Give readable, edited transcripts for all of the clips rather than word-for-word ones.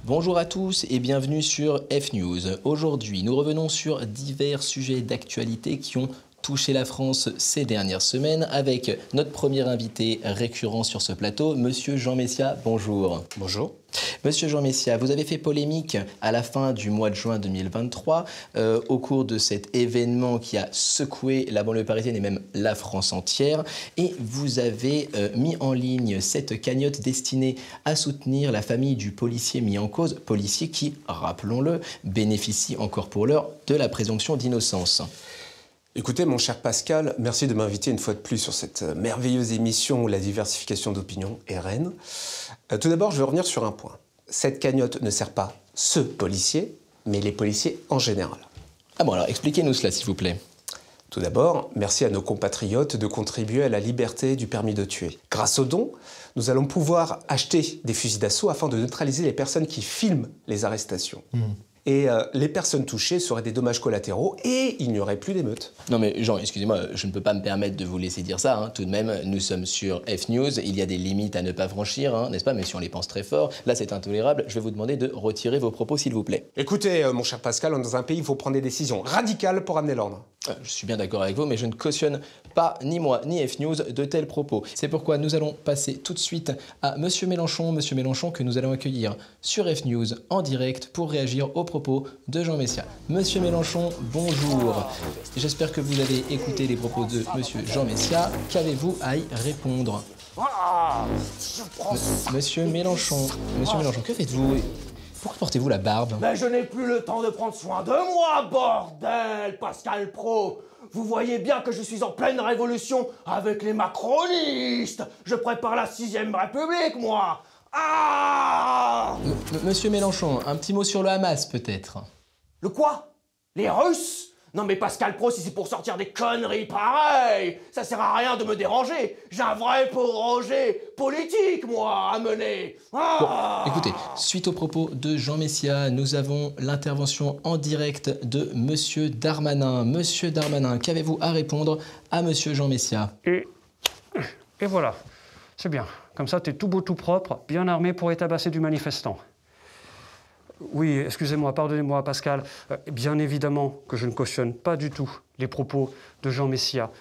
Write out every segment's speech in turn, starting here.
Bonjour à tous et bienvenue sur F-News. Aujourd'hui, nous revenons sur divers sujets d'actualité qui ont touché la France ces dernières semaines avec notre premier invité récurrent sur ce plateau, Monsieur Jean Messia. Bonjour. Bonjour. Monsieur Jean Messia, vous avez fait polémique à la fin du mois de juin 2023 au cours de cet événement qui a secoué la banlieue parisienne et même la France entière. Et vous avez mis en ligne cette cagnotte destinée à soutenir la famille du policier mis en cause, policier qui, rappelons-le, bénéficie encore pour l'heure de la présomption d'innocence. Écoutez, mon cher Pascal, merci de m'inviter une fois de plus sur cette merveilleuse émission où la diversification d'opinion est reine. Tout d'abord, je veux revenir sur un point. Cette cagnotte ne sert pas ce policier, mais les policiers en général. Ah bon, alors expliquez-nous cela, s'il vous plaît. Tout d'abord, merci à nos compatriotes de contribuer à la liberté du permis de tuer. Grâce aux dons, nous allons pouvoir acheter des fusils d'assaut afin de neutraliser les personnes qui filment les arrestations. Et les personnes touchées seraient des dommages collatéraux et il n'y aurait plus d'émeutes. Non mais Jean, excusez-moi, je ne peux pas me permettre de vous laisser dire ça. Hein. Tout de même, nous sommes sur F-News, il y a des limites à ne pas franchir, hein, n'est-ce pas? Même si on les pense très fort. Là, c'est intolérable. Je vais vous demander de retirer vos propos, s'il vous plaît. Écoutez, mon cher Pascal, dans un pays, il faut prendre des décisions radicales pour amener l'ordre. Je suis bien d'accord avec vous, mais je ne cautionne pas, ni moi, ni F-News, de tels propos. C'est pourquoi nous allons passer tout de suite à Monsieur Mélenchon, que nous allons accueillir sur F-News en direct pour réagir aux propos de Jean Messia. Monsieur Mélenchon, bonjour. J'espère que vous avez écouté les propos de Monsieur Jean Messia. Qu'avez-vous à y répondre? Monsieur Mélenchon, que faites-vous? Pourquoi portez-vous la barbe? Mais je n'ai plus le temps de prendre soin de moi, bordel, Pascal Pro. Vous voyez bien que je suis en pleine révolution avec les macronistes. Je prépare la 6ème République, moi. Ah! Monsieur Mélenchon, un petit mot sur le Hamas, peut-être? Le quoi? Les Russes? Non mais Pascal Pro, si c'est pour sortir des conneries pareilles, ça sert à rien de me déranger. J'ai un vrai projet politique, moi, à mener. Ah! Bon, écoutez, suite aux propos de Jean Messia, nous avons l'intervention en direct de Monsieur Darmanin. Monsieur Darmanin, qu'avez-vous à répondre à Monsieur Jean Messia? Et voilà, c'est bien. Comme ça, t'es tout beau, tout propre, bien armé pour étabasser du manifestant. Oui, excusez-moi, pardonnez-moi, Pascal. Bien évidemment que je ne cautionne pas du tout les propos de Jean Messia.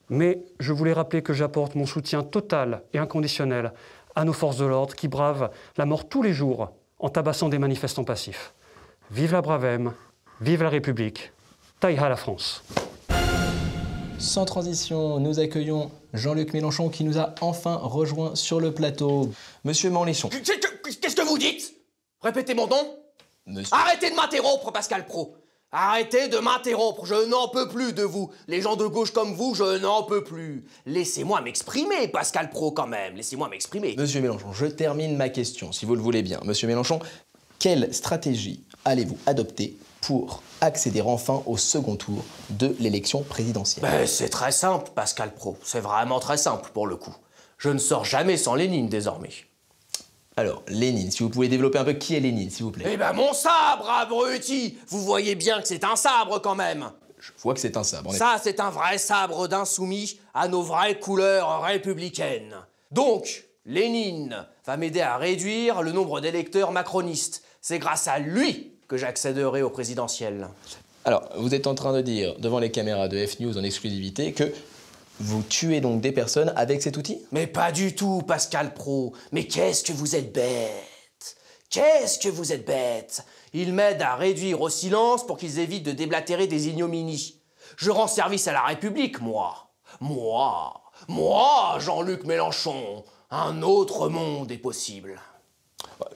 Mais je voulais rappeler que j'apporte mon soutien total et inconditionnel à nos forces de l'ordre qui bravent la mort tous les jours en tabassant des manifestants passifs. Vive la Bravem, vive la République, Taïha la France. Sans transition, nous accueillons Jean-Luc Mélenchon qui nous a enfin rejoint sur le plateau. Monsieur Mélenchon. Qu'est-ce que vous dites? Répétez mon nom. Monsieur... Arrêtez de m'interrompre, Pascal Pro. Arrêtez de m'interrompre, je n'en peux plus de vous. Les gens de gauche comme vous, je n'en peux plus. Laissez-moi m'exprimer, Pascal Pro, quand même. Laissez-moi m'exprimer. Monsieur Mélenchon, je termine ma question, si vous le voulez bien. Monsieur Mélenchon, quelle stratégie allez-vous adopter pour accéder enfin au second tour de l'élection présidentielle? Ben, c'est très simple, Pascal Pro. C'est vraiment très simple, pour le coup. Je ne sors jamais sans Lénine, désormais. Alors, Lénine, si vous pouvez développer un peu qui est Lénine, s'il vous plaît. Eh ben, mon sabre, abruti! Vous voyez bien que c'est un sabre, quand même. Je vois que c'est un sabre. Ça, c'est un vrai sabre d'insoumis à nos vraies couleurs républicaines. Donc, Lénine va m'aider à réduire le nombre d'électeurs macronistes. C'est grâce à lui que j'accéderai au présidentiel. Alors, vous êtes en train de dire, devant les caméras de F-News en exclusivité, que vous tuez donc des personnes avec cet outil? Mais pas du tout, Pascal Pro. Mais qu'est-ce que vous êtes bête! Qu'est-ce que vous êtes bête! Il m'aide à réduire au silence pour qu'ils évitent de déblatérer des ignominies. Je rends service à la République, moi. Moi, Jean-Luc Mélenchon. Un autre monde est possible.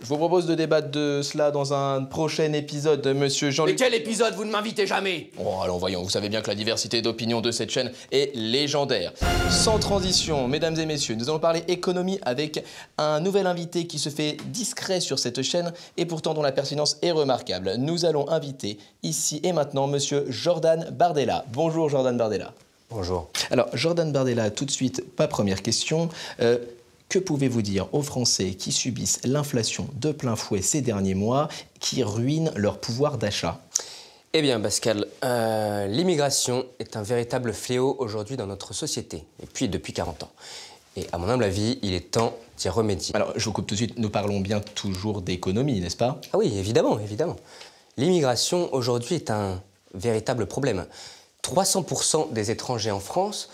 Je vous propose de débattre de cela dans un prochain épisode de Monsieur Jean-Luc... Mais quel épisode? Vous ne m'invitez jamais. Oh, allons, voyons, vous savez bien que la diversité d'opinion de cette chaîne est légendaire. Sans transition, mesdames et messieurs, nous allons parler économie avec un nouvel invité qui se fait discret sur cette chaîne et pourtant dont la pertinence est remarquable. Nous allons inviter ici et maintenant Monsieur Jordan Bardella. Bonjour Jordan Bardella. Bonjour. Alors, Jordan Bardella, tout de suite, ma première question. Que pouvez-vous dire aux Français qui subissent l'inflation de plein fouet ces derniers mois, qui ruine leur pouvoir d'achat? Eh bien, Pascal, l'immigration est un véritable fléau aujourd'hui dans notre société, et puis depuis 40 ans. Et à mon humble avis, il est temps d'y remédier. Alors, je vous coupe tout de suite, nous parlons bien toujours d'économie, n'est-ce pas? Ah oui, évidemment, évidemment. L'immigration aujourd'hui est un véritable problème. 300% des étrangers en France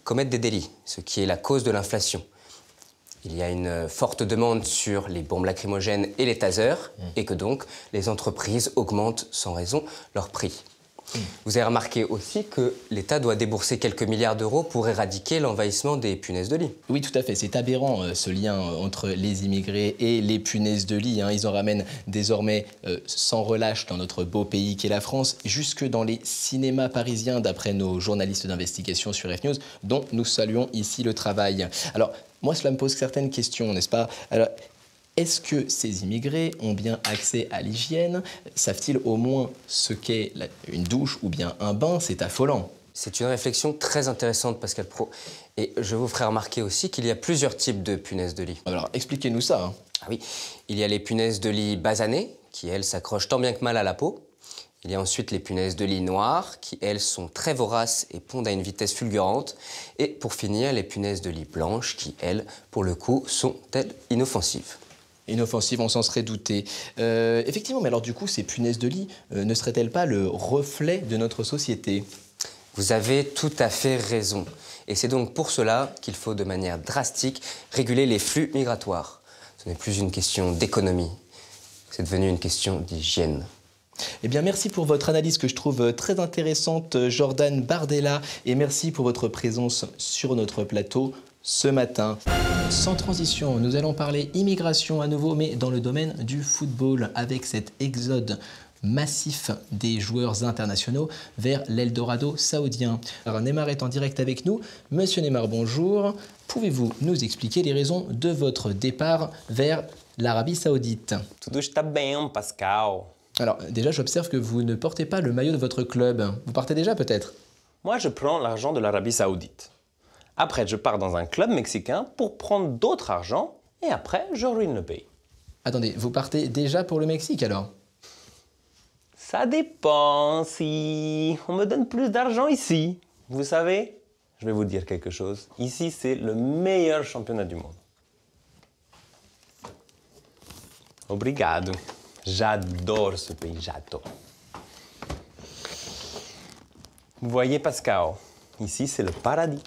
commettent des délits, ce qui est la cause de l'inflation. Il y a une forte demande sur les bombes lacrymogènes et les tasers, et que donc les entreprises augmentent sans raison leurs prix. Vous avez remarqué aussi que l'État doit débourser quelques milliards d'euros pour éradiquer l'envahissement des punaises de lit. Oui, tout à fait. C'est aberrant, ce lien entre les immigrés et les punaises de lit. Ils en ramènent désormais sans relâche dans notre beau pays qu'est la France, jusque dans les cinémas parisiens, d'après nos journalistes d'investigation sur F News, dont nous saluons ici le travail. Alors, moi, cela me pose certaines questions, n'est-ce pas? Alors, est-ce que ces immigrés ont bien accès à l'hygiène? Savent-ils au moins ce qu'est une douche ou bien un bain? C'est affolant. C'est une réflexion très intéressante, Pascal Praud. Et je vous ferai remarquer aussi qu'il y a plusieurs types de punaises de lit. Alors, expliquez-nous ça. Ah oui, il y a les punaises de lit basanées, qui, elles, s'accrochent tant bien que mal à la peau. Il y a ensuite les punaises de lit noires, qui, elles, sont très voraces et pondent à une vitesse fulgurante. Et pour finir, les punaises de lit blanches, qui, elles, pour le coup, sont, elles, inoffensives. Inoffensive, on s'en serait douté. Effectivement, mais alors du coup, ces punaises de lit ne seraient-elles pas le reflet de notre société? Vous avez tout à fait raison. Et c'est donc pour cela qu'il faut de manière drastique réguler les flux migratoires. Ce n'est plus une question d'économie, c'est devenu une question d'hygiène. Eh bien, merci pour votre analyse que je trouve très intéressante, Jordan Bardella, et merci pour votre présence sur notre plateau ce matin. Sans transition, nous allons parler immigration à nouveau, mais dans le domaine du football, avec cet exode massif des joueurs internationaux vers l'Eldorado saoudien. Alors, Neymar est en direct avec nous. Monsieur Neymar, bonjour. Pouvez-vous nous expliquer les raisons de votre départ vers l'Arabie saoudite? Tudo está bem, Pascal. Alors, déjà, j'observe que vous ne portez pas le maillot de votre club. Vous partez déjà, peut-être? Moi, je prends l'argent de l'Arabie saoudite. Après, je pars dans un club mexicain pour prendre d'autres argent et après, je ruine le pays. Attendez, vous partez déjà pour le Mexique, alors? Ça dépend si on me donne plus d'argent ici. Vous savez, je vais vous dire quelque chose. Ici, c'est le meilleur championnat du monde. Obrigado. J'adore ce pays, j'adore. Vous voyez, Pascal, ici, c'est le paradis.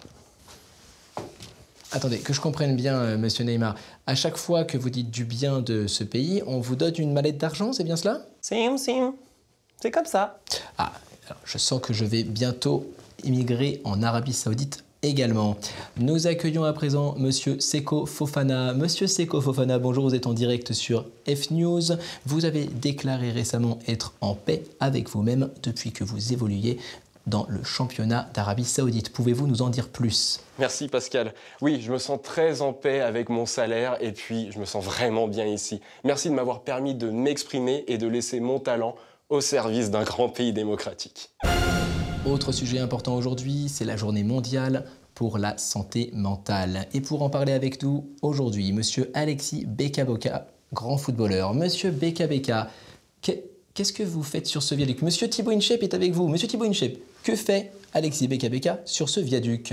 Attendez, que je comprenne bien, monsieur Neymar. À chaque fois que vous dites du bien de ce pays, on vous donne une mallette d'argent, c'est bien cela? Sim. C'est comme ça. Ah, alors je sens que je vais bientôt immigrer en Arabie Saoudite également. Nous accueillons à présent monsieur Seko Fofana. Monsieur Seko Fofana, bonjour, vous êtes en direct sur F News. Vous avez déclaré récemment être en paix avec vous-même depuis que vous évoluiez dans le championnat d'Arabie Saoudite. Pouvez-vous nous en dire plus? Merci Pascal. Oui, je me sens très en paix avec mon salaire et puis je me sens vraiment bien ici. Merci de m'avoir permis de m'exprimer et de laisser mon talent au service d'un grand pays démocratique. Autre sujet important aujourd'hui, c'est la journée mondiale pour la santé mentale. Et pour en parler avec nous aujourd'hui, monsieur Alexis Beka-Boka, grand footballeur. Monsieur Beka-Beka, qu'est-ce que vous faites sur ce viaduc? Monsieur Thibaut Inchep est avec vous. Monsieur Thibaut Inchep, que fait Alexis Beka-Beka sur ce viaduc?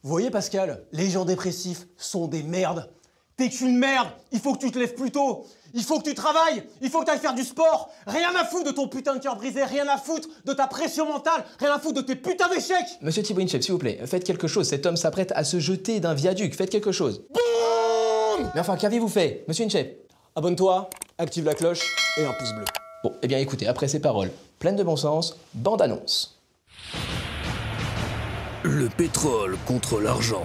Vous voyez, Pascal, les gens dépressifs sont des merdes. T'es qu'une merde, il faut que tu te lèves plus tôt. Il faut que tu travailles, il faut que tu ailles faire du sport. Rien à foutre de ton putain de cœur brisé, rien à foutre de ta pression mentale, rien à foutre de tes putains d'échecs. Monsieur Thibaut Inchep, s'il vous plaît, faites quelque chose. Cet homme s'apprête à se jeter d'un viaduc. Faites quelque chose. Boum! Mais enfin, qu'avez-vous fait, monsieur Inchep? Abonne-toi, active la cloche et un pouce bleu. Bon, eh bien écoutez, après ces paroles pleines de bon sens, bande annonce. Le pétrole contre l'argent.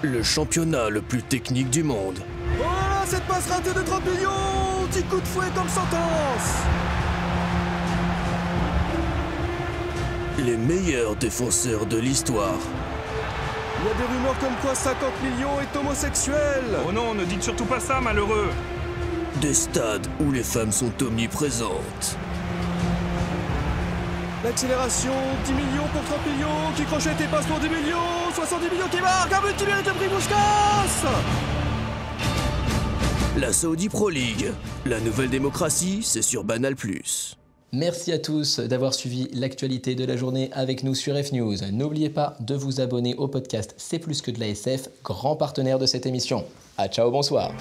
Le championnat le plus technique du monde. Voilà cette passe ratée de 30 millions! Petit coup de fouet comme sentence! Les meilleurs défenseurs de l'histoire. Il y a des rumeurs comme quoi 50 millions est homosexuel! Oh non, ne dites surtout pas ça, malheureux! Des stades où les femmes sont omniprésentes. L'accélération, 10 millions pour 30 millions, qui crochette et passe pour 10 millions, 70 millions qui marque, un but qui mérite le prix Puskas! La Saudi Pro League. La nouvelle démocratie, c'est sur Banal+. Merci à tous d'avoir suivi l'actualité de la journée avec nous sur F-News. N'oubliez pas de vous abonner au podcast C'est plus que de la SF, grand partenaire de cette émission. À ciao, bonsoir.